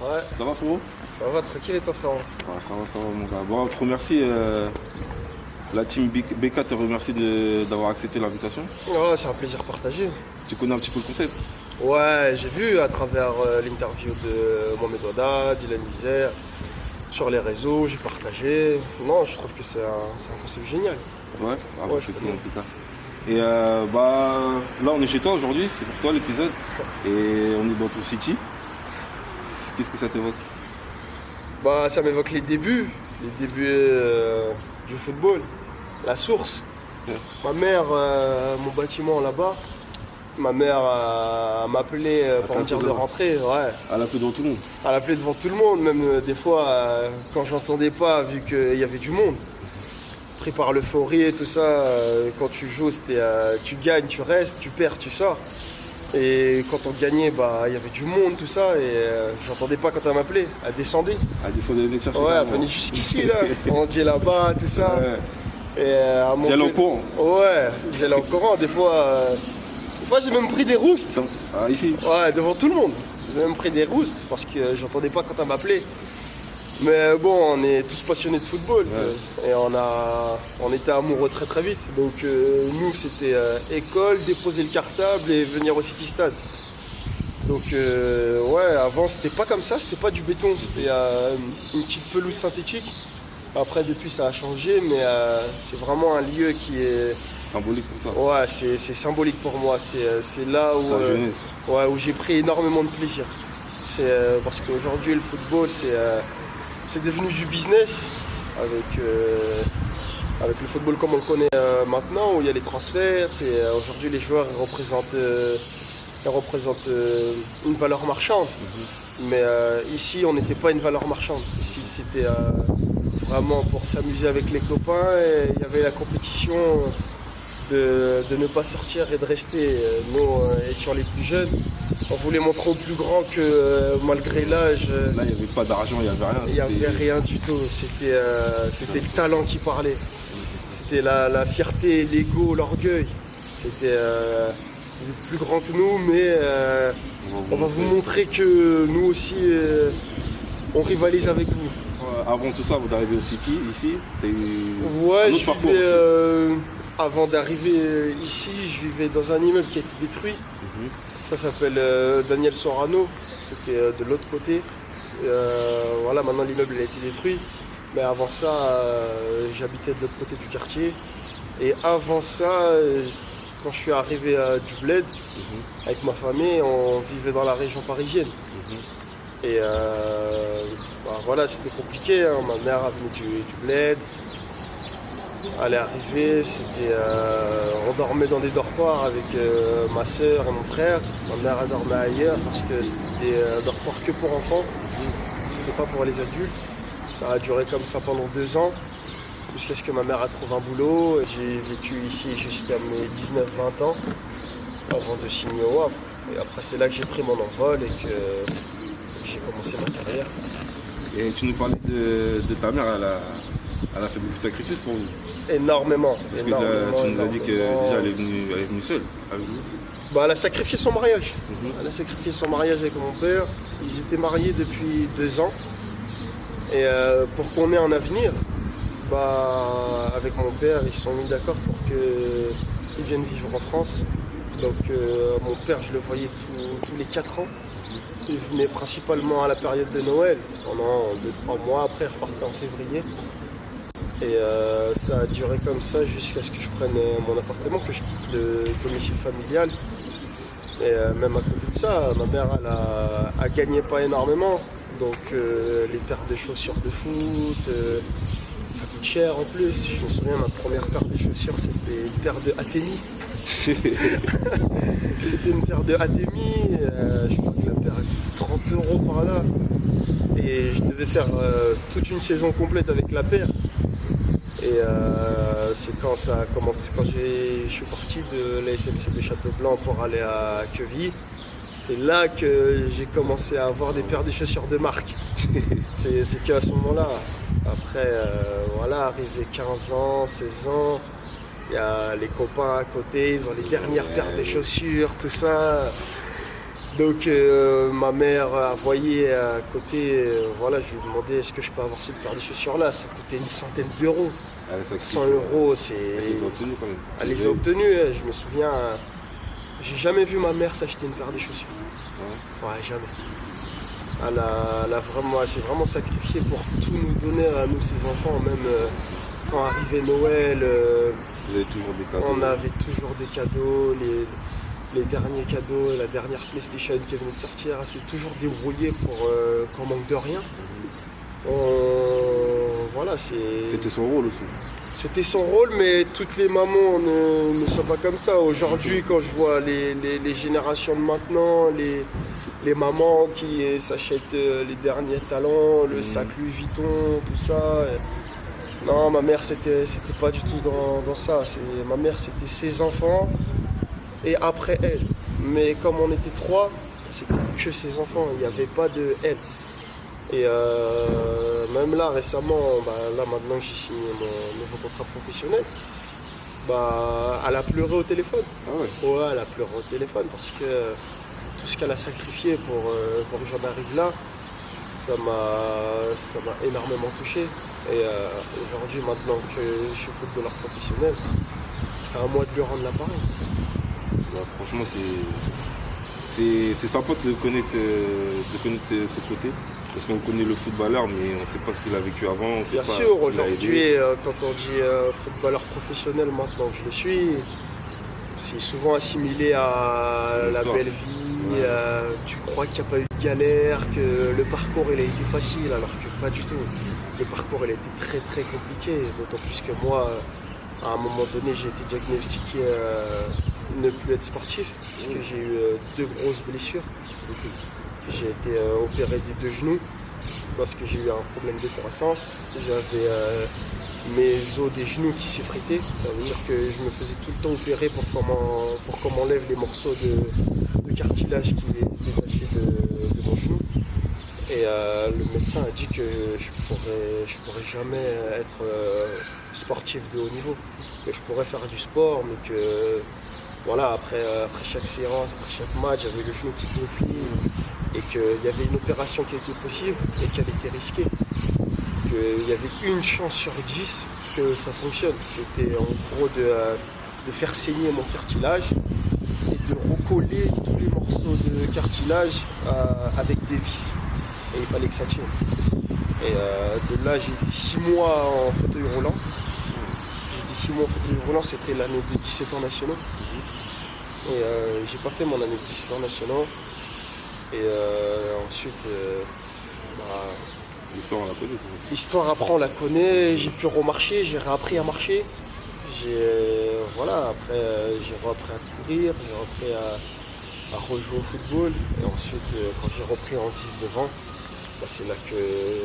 Ouais, Ça va frérot? ça va, tranquille et toi frérot? Ça va mon gars. Bon, on te remercie, la team BK te remercie d'avoir accepté l'invitation. Ouais, c'est un plaisir partagé. Tu connais un petit peu le concept? Ouais, j'ai vu à travers l'interview de Mohamed Wada, Dylan Vizer, sur les réseaux, j'ai partagé. Non, je trouve que c'est un concept génial. Ouais, Ouais, c'est je cool connais. en tout cas. Et là on est chez toi aujourd'hui, c'est pour toi l'épisode. Et on est dans ton city. Qu'est-ce que ça t'évoque? Bah, ça m'évoque les débuts du football, la source. Ouais. Ma mère, mon bâtiment là-bas, ma mère m'appelait pour me dire de rentrer. Ouais. À la peu devant tout le monde. À l'appeler devant tout le monde, même des fois quand j'entendais pas, vu qu'il y avait du monde. Pris par l'euphorie et tout ça, quand tu joues, c'était tu gagnes, tu restes, tu perds, tu sors. Et quand on gagnait, bah il y avait du monde, tout ça, et j'entendais pas quand elle m'appelait. Elle descendait. Ah, des fois, de chercher. Ouais, elle venait jusqu'ici là. On dit là-bas, tout ça. Ouais. Et à mon C'est allé au gueule- courant. Ouais, j'allais en courant. Des fois j'ai même pris des roustes. Ah, ici. Ouais, devant tout le monde. J'ai même pris des roustes parce que j'entendais pas quand elle m'appelait. Mais bon, on est tous passionnés de football. Ouais. Et on était amoureux très très vite. Donc nous, c'était école, déposer le cartable et venir au City Stade. Donc ouais, avant c'était pas comme ça, c'était pas du béton, c'était une petite pelouse synthétique. Après depuis ça a changé, mais c'est vraiment un lieu qui est... Symbolique comme ça. Ouais, c'est symbolique pour moi, c'est là où, Ta jeunesse. ouais, où j'ai pris énormément de plaisir. C'est parce qu'aujourd'hui le football c'est devenu du business avec le football comme on le connaît maintenant, où il y a les transferts. Aujourd'hui les joueurs ils représentent une valeur marchande. Mais ici on n'était pas une valeur marchande. Ici c'était vraiment pour s'amuser avec les copains et il y avait la compétition de ne pas sortir et de rester. Nous étions les plus jeunes. On voulait montrer aux plus grands que malgré l'âge, Là, il n'y avait pas d'argent, il n'y avait rien. il n'y avait rien du tout. C'était le talent qui parlait. C'était la fierté, l'ego, l'orgueil. C'était vous êtes plus grands que nous, mais on va vous montrer que nous aussi on rivalise avec vous. Avant tout ça, vous arrivez au City, ici, t'as eu Ouais, un autre je parcours vivais, aussi. avant d'arriver ici, je vivais dans un immeuble qui a été détruit. Ça s'appelle Daniel Sorano, c'était de l'autre côté. Voilà, maintenant l'immeuble a été détruit. Mais avant ça, j'habitais de l'autre côté du quartier. Et avant ça, quand je suis arrivé à du Bled, avec ma famille, on vivait dans la région parisienne. Et bah, voilà, c'était compliqué, hein. Ma mère venait du Bled. Elle est arrivée, on dormait dans des dortoirs avec ma soeur et mon frère. Ma mère elle dormait ailleurs parce que c'était des dortoirs que pour enfants. C'était pas pour les adultes. Ça a duré comme ça pendant 2 ans, jusqu'à ce que ma mère a trouvé un boulot. J'ai vécu ici jusqu'à mes 19-20 ans, avant de signer au Havre. Et après c'est là que j'ai pris mon envol et que j'ai commencé ma carrière. Et tu nous parlais de ta mère, elle a fait beaucoup de sacrifices pour vous. Énormément. Parce que énormément, tu nous as dit que énormément. déjà elle est venue seule avec vous. Bah, elle a sacrifié son mariage. Elle a sacrifié son mariage avec mon père. Ils étaient mariés depuis 2 ans. Et pour qu'on ait un avenir, bah, avec mon père, ils se sont mis d'accord pour qu'ils viennent vivre en France. Donc mon père, je le voyais tous les 4 ans. Il venait principalement à la période de Noël, pendant 2-3 mois. Après, il repartait en février. Et ça a duré comme ça jusqu'à ce que je prenne mon appartement, que je quitte le domicile familial. Et même à côté de ça, ma mère elle a gagné pas énormément. Donc les paires de chaussures de foot, ça coûte cher en plus. Je me souviens, ma première paire de chaussures, c'était une paire de Atemi. C'était une paire de Atemi, je crois que la paire coûtait 30 € par là. Et je devais faire toute une saison complète avec la paire. Et c'est quand ça a commencé, quand je suis parti de la SNCB Château-Blanc pour aller à Quevilly. C'est là que j'ai commencé à avoir des paires de chaussures de marque. C'est qu'à ce moment-là. Après, voilà, arrivé 15 ans, 16 ans, il y a les copains à côté, ils ont les dernières paires de chaussures, tout ça. Donc ma mère a voyé à côté, voilà, je lui ai demandé est-ce que je peux avoir cette paire de chaussures là, ça coûtait une centaine d'euros. 100 euros, c'est. Elle les a obtenus quand même. Elle les a obtenus, je me souviens, j'ai jamais vu ma mère s'acheter une paire de chaussures. Ouais, jamais. Elle a vraiment, elle s'est vraiment sacrifiée pour tout nous donner à nous, ses enfants, même quand arrivait Noël. Vous avez toujours des cadeaux. On avait toujours des cadeaux, les derniers cadeaux, la dernière PlayStation qui venait de sortir, elle s'est toujours débrouillée pour qu'on manque de rien. Voilà, C'était son rôle aussi. C'était son rôle, mais toutes les mamans ne sont pas comme ça. Aujourd'hui, quand je vois les générations de maintenant, les mamans qui s'achètent les derniers talents, le sac Louis Vuitton, tout ça. Non, ma mère, c'était pas du tout dans ça. Ma mère, c'était ses enfants et après elle. Mais comme on était 3, c'était que ses enfants, il n'y avait pas de elle. Et même là, récemment, là maintenant que j'ai signé mon nouveau contrat professionnel, elle a pleuré au téléphone. Ah ouais. Ouais, elle a pleuré au téléphone parce que tout ce qu'elle a sacrifié pour que j'en arrive là, ça m'a énormément touché. Et aujourd'hui, maintenant que je suis footballeur professionnel, c'est à moi de lui rendre l'appareil. Ouais, franchement, c'est sympa de connaître ce côté. Parce qu'on connaît le footballeur, mais on ne sait pas ce qu'il a vécu avant. Bien sûr, aujourd'hui, quand on dit footballeur professionnel, maintenant que je le suis, c'est souvent assimilé à la belle vie. Ouais. Tu crois qu'il n'y a pas eu de galère, que le parcours il a été facile, alors que pas du tout. Le parcours il a été très très compliqué, d'autant plus que moi, à un moment donné, j'ai été diagnostiqué ne plus être sportif, parce que j'ai eu 2 grosses blessures. J'ai été opéré des 2 genoux parce que j'ai eu un problème de croissance. J'avais mes os des genoux qui s'effritaient. Ça veut dire que je me faisais tout le temps opérer pour qu'on m'enlève les morceaux de cartilage qui étaient détachés de mon genou. Et le médecin a dit que je pourrais jamais être sportif de haut niveau. Que je pourrais faire du sport, mais que voilà, après chaque séance, après chaque match, j'avais le genou qui gonflait. Et qu'il y avait une opération qui était possible et qu'elle était risquée. Qu'il y avait une chance sur 10 que ça fonctionne. C'était en gros de faire saigner mon cartilage et de recoller tous les morceaux de cartilage avec des vis. Et il fallait que ça tienne. Et de là, j'ai été 6 mois en fauteuil roulant. J'ai été 6 mois en fauteuil roulant, c'était l'année de 17 ans nationaux. Et j'ai pas fait mon année de 17 ans nationaux. Et ensuite, l'histoire on la connaît. L'histoire après on la connaît, j'ai pu remarcher, j'ai réappris à marcher. Après j'ai repris à courir, j'ai repris à rejouer au football. Et ensuite quand j'ai repris en 19 ans, c'est là que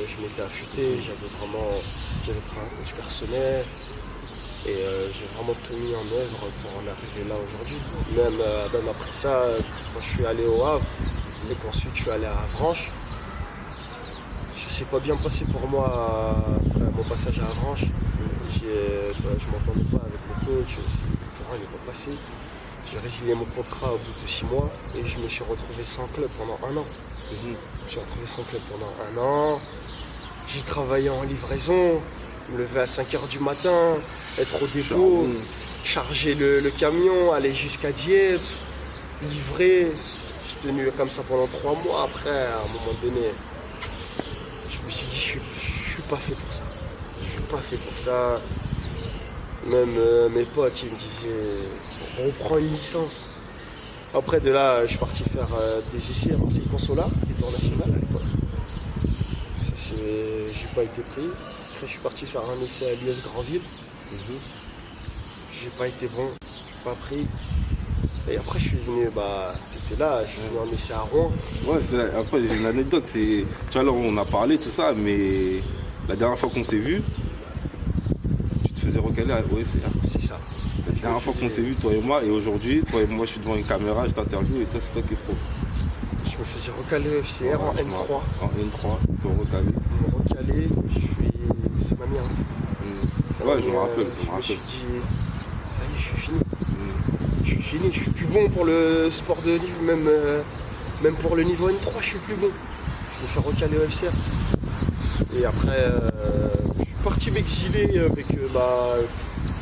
je m'étais affûté, j'avais pris un coach personnel. Et j'ai vraiment tout mis en œuvre pour en arriver là aujourd'hui. Même après ça, quand je suis allé au Havre, et qu'ensuite je suis allé à Avranches. Ça s'est pas bien passé pour moi après mon passage à Avranches. Je m'entendais pas avec le coach, le courant il n'est pas passé. J'ai résilié mon contrat au bout de 6 mois et je me suis retrouvé sans club pendant 1 an. Je me suis retrouvé sans club pendant 1 an. J'ai travaillé en livraison, me lever à 5h du matin, être au dépôt, charger le camion, aller jusqu'à Dieppe, livrer. J'ai tenu comme ça pendant 3 mois. Après, à un moment donné, je me suis dit, je suis pas fait pour ça. Je suis pas fait pour ça. Même mes potes, ils me disaient, reprends une licence. Après, de là, je suis parti faire des essais à Marseille Consolat, qui était en national à l'époque. J'ai pas été pris. Après, je suis parti faire un essai à l'US Grandville. J'ai pas été bon, j'ai pas pris. Et après, je suis venu, t'étais là, je suis venu en essai à Rouen. Ouais, après, j'ai une anecdote. Tu vois, là, on a parlé, tout ça, mais la dernière fois qu'on s'est vu, tu te faisais recaler à OFCR. C'est ça. La dernière fois qu'on s'est vu, toi et moi, et aujourd'hui, toi et moi, je suis devant une caméra, je t'interviewe, et toi, c'est toi qui es pro. Je me faisais recaler au FCR en N3. En N3, ils t'ont recalé. Ils m'ont recalé, ça m'a mis un peu. Ouais, je me rappelle. Je me suis dit, ça y est, je suis fini. Je suis fini, je suis plus bon pour le sport de livre, même Même pour le niveau N3, je suis plus bon. Je vais faire recaler au FCR. Et après, je suis parti m'exiler avec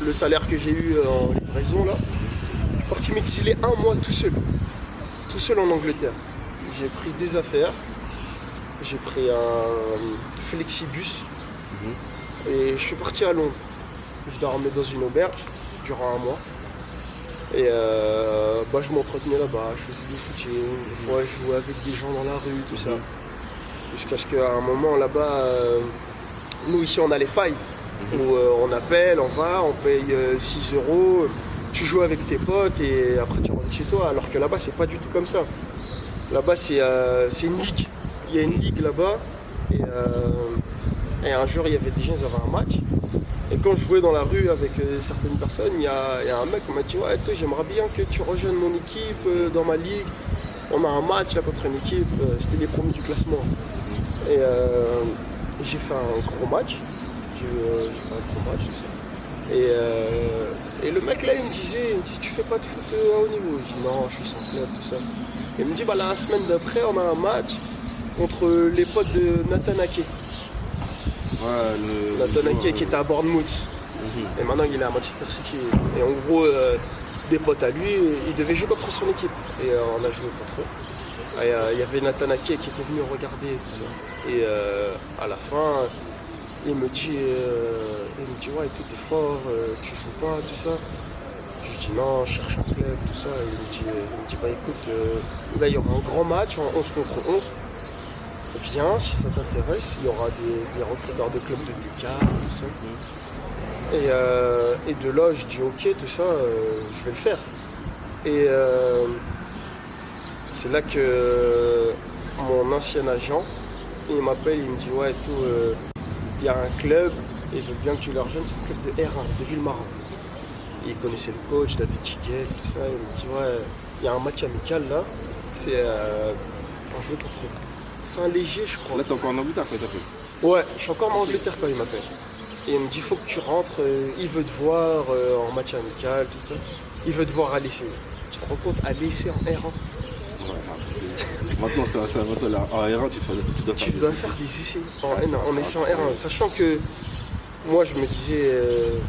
le salaire que j'ai eu en livraison là. Je suis parti m'exiler un mois tout seul en Angleterre. J'ai pris des affaires, j'ai pris un flexibus et je suis parti à Londres. Je dormais dans une auberge durant un mois. Et je m'entretenais là-bas, je faisais du footing, des fois je jouais avec des gens dans la rue, tout ça. Jusqu'à ce qu'à un moment là-bas, nous ici on a les fives, où on appelle, on va, on paye 6 €, tu joues avec tes potes et après tu rentres chez toi. Alors que là-bas c'est pas du tout comme ça. Là-bas c'est une ligue, il y a une ligue là-bas et un jour il y avait des gens, ils avaient un match. Et quand je jouais dans la rue avec certaines personnes, il y a un mec qui m'a dit ouais, toi j'aimerais bien que tu rejoignes mon équipe dans ma ligue. On a un match là contre une équipe, c'était les premiers du classement. Et j'ai fait un gros match. Tout ça. Et le mec là il me dit tu fais pas de foot à haut niveau. Je dis non, je suis sans club, tout ça. Et il me dit la semaine d'après on a un match contre les potes de Nathan Ake. Nathan Ake qui était à Bournemouth. Et maintenant il est à Manchester City. Et en gros, des potes à lui, il devait jouer contre son équipe. Et on a joué contre eux. Il y avait Nathan Ake qui était venu regarder tout ça. Et à la fin, il me dit ouais, tout est fort, tu joues pas, tout ça. Je lui dis non, je cherche un club, tout ça. Et il me dit écoute, là il y aura un grand match en 11 contre 11. Viens, si ça t'intéresse, il y aura des recruteurs de clubs de Lucas, tout ça. Et de là, je dis ok, tout ça, je vais le faire. Et c'est là que mon ancien agent, il m'appelle, il me dit ouais, il y a un club, et il veut bien que tu le rejoignes, c'est le club de R1, de Villemarans. Il connaissait le coach, David Chiguel, tout ça, il me dit ouais, il y a un match amical là, c'est on joue contre Saint-Léger, je crois. Là, t'es encore en Angleterre quand il t'appelle? Ouais, je suis encore en Angleterre quand il m'appelle. Et il me dit, faut que tu rentres, il veut te voir en match amical, tout ça. Il veut te voir à l'essai. Tu te rends compte, à l'essai en R1. Ouais, c'est un truc de... Maintenant, en R1, tu dois faire des essais. En essai en R1, sachant que moi, je me disais...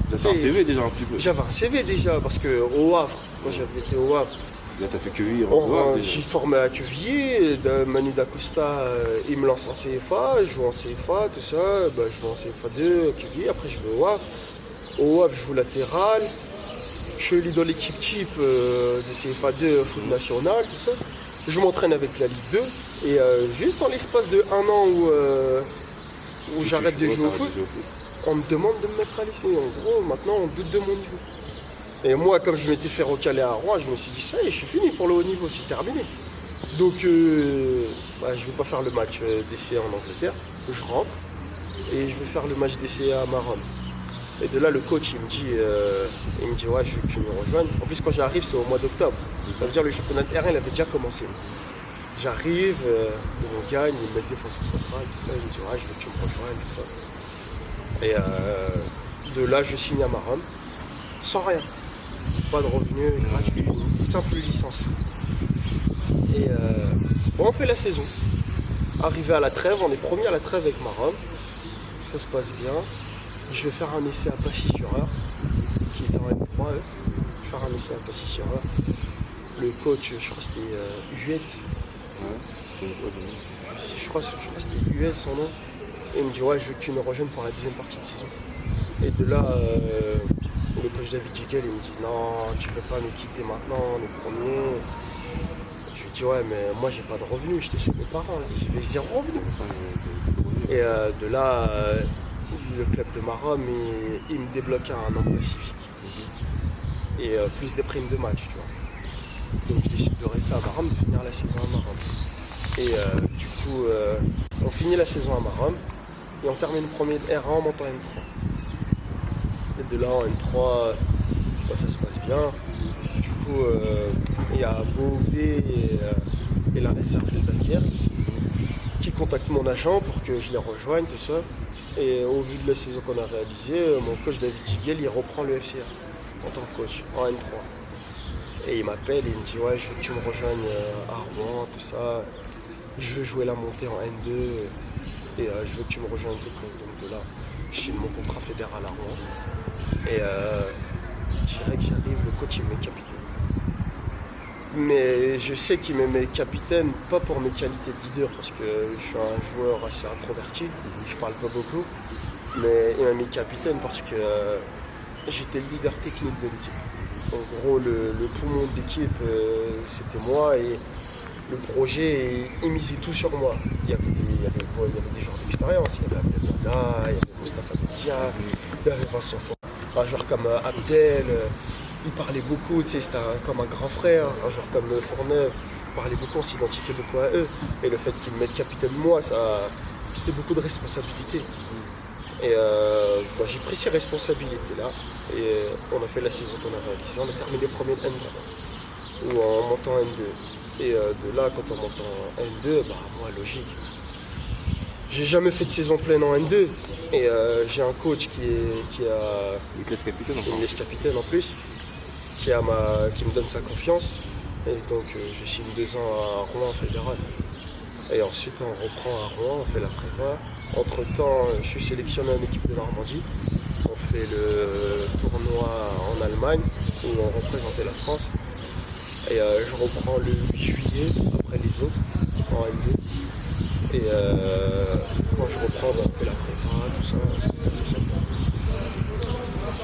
T'as un CV déjà un petit peu? J'avais un CV déjà, parce qu'au Havre, quand j'avais été au Havre, là, t'as fait Quevilly. J'ai formé à Quevilly, Manu D'Acosta, il me lance en CFA, je joue en CFA, tout ça, je joue en CFA 2 à Quevilly, après je vais au Havre. Au Havre, je joue latéral, je suis dans l'équipe type de CFA 2 foot national, tout ça. Je m'entraîne avec la Ligue 2, et juste dans l'espace de 1 an où j'arrête de jouer au foot, on me demande de me mettre à l'essai. En gros, maintenant, on doute de mon niveau. Et moi, comme je m'étais fait recaler à Rouen, je me suis dit, ça y est, je suis fini pour le haut niveau, c'est terminé. Donc, je ne vais pas faire le match d'essai en Angleterre, je rentre et je vais faire le match d'essai à Maron. Et de là, le coach, il me dit, ouais, je veux que tu me rejoignes. En plus, quand j'arrive, c'est au mois d'octobre. Ça veut dire le championnat de R1, il avait déjà commencé. J'arrive, on gagne, ils me mettent défenseur central, tout ça. Il me dit, ouais, je veux que tu me rejoignes, tout ça. Et de là, je signe à Maron, sans rien. Pas de revenus, gratuit, une simple licence. Et on fait la saison. Arrivé à la trêve, on est premier à la trêve avec Maron. Ça se passe bien. Je vais faire un essai à Passy-sur-Eure, qui est en M3. Je vais faire un essai à Passy-sur-Eure. Le coach, je crois que c'était Huet. Je crois que c'était Huet son nom. Et il me dit ouais, je veux que tu me rejoignes pour la deuxième partie de saison. Et de là, le coach David Chiguel, il me dit non, tu peux pas nous quitter maintenant, on est premier. Je lui dis ouais, mais moi j'ai pas de revenus, j'étais chez mes parents, j'avais 0 revenus. Et de là, le club de Marom, il me débloque un emploi civique. Et plus des primes de match, tu vois. Donc je décide de rester à Marom, de finir la saison à Marom. Et du coup, on finit la saison à Marom et on termine premier de R1 en montant M3. Et de là en M3, ça se passe bien. Du coup, il y a Beauvais et la réserve de Dakar qui contactent mon agent pour que je les rejoigne, tout ça. Et au vu de la saison qu'on a réalisée, mon coach David Chiguel, il reprend le FCR en tant que coach, en N3. Et il m'appelle et il me dit ouais, je veux que tu me rejoignes à Rouen, tout ça. Je veux jouer la montée en N2 et je veux que tu me rejoignes tout le monde. Donc de là, je signe mon contrat fédéral à Rouen. Et direct j'arrive, le coach il me met capitaine. Mais je sais qu'il me met capitaine, pas pour mes qualités de leader, parce que je suis un joueur assez introverti, je parle pas beaucoup. Mais il m'a mis capitaine parce que j'étais le leader technique de l'équipe. En gros, le poumon de l'équipe, c'était moi et le projet, il misait tout sur moi. Il y avait des joueurs d'expérience, il y avait Abdelmada, il y avait Moustapha Boudia, il y avait Vincent Fort. Un joueur comme Abdel, il parlait beaucoup, tu sais, c'était comme un grand frère. Un joueur comme Fourneuve, il parlait beaucoup, on s'identifiait beaucoup à eux. Et le fait qu'ils me mettent capitaine moi, c'était beaucoup de responsabilité. Et j'ai pris ces responsabilités-là et on a fait la saison qu'on a réalisée. On a terminé premier de N3 ou en montant en N2. Et de là, quand on monte en N2, moi, logique. J'ai jamais fait de saison pleine en N2 et j'ai un coach qui a... Il te laisse capitaine Il me laisse capitaine en plus, qui me donne sa confiance. Et donc je signe 2 ans à Rouen fédéral. Et ensuite on reprend à Rouen, on fait la prépa. Entre temps, je suis sélectionné en équipe de Normandie. On fait le tournoi en Allemagne où on représentait la France. Et je reprends le 8 juillet après les autres en N2. Et quand je reprends, on fait la prépa, tout ça se passe bien.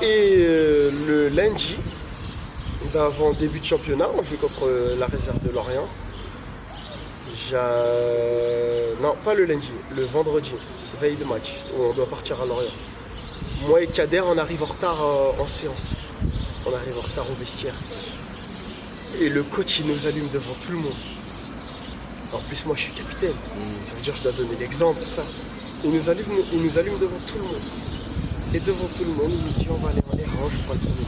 Et le lundi, d'avant le début de championnat, on joue contre la réserve de Lorient. Non, pas le lundi, le vendredi, veille de match, où on doit partir à Lorient. Moi et Kader, on arrive en retard en séance. On arrive en retard au vestiaire. Et le coach, il nous allume devant tout le monde. En plus, moi, je suis capitaine. Ça veut dire que je dois donner l'exemple, tout ça. Il nous allume devant tout le monde. Et devant tout le monde, il nous dit on va aller en R1, je ne veux pas le tourner.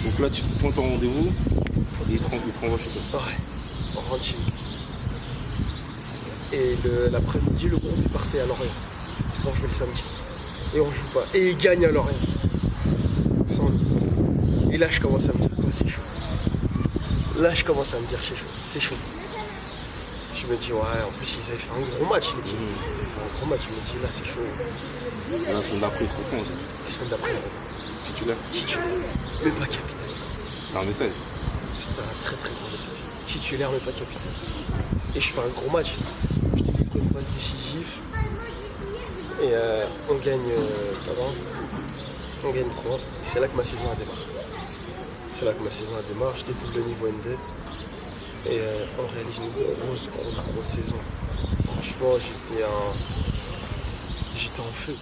Donc là, tu te pointes en rendez-vous et il te renvoie chez toi. Ouais, on rentre chez nous. Et l'après-midi, le groupe est parti à Lorient pour jouer le samedi. Et on joue pas. Et il gagne à Lorient. Sans nous. Et là, je commence à me dire, c'est chaud. Là, je commence à me dire, c'est chaud. Je me dis, ouais, en plus, ils avaient fait un gros match, l'équipe. Ils avaient fait un gros match. Je me dis, là, c'est chaud. La semaine d'après, il te reprend aussi. La semaine d'après, Titulaire. Mais pas capitaine. C'est un message. C'était un très très gros message. Titulaire, mais pas capitaine. Et je fais un gros match. Je délivre une passe décisive. Et on gagne 3. C'est là que ma saison a démarré. Je découvre le niveau N2. Et on réalise une grosse saison. Franchement, j'étais en feu.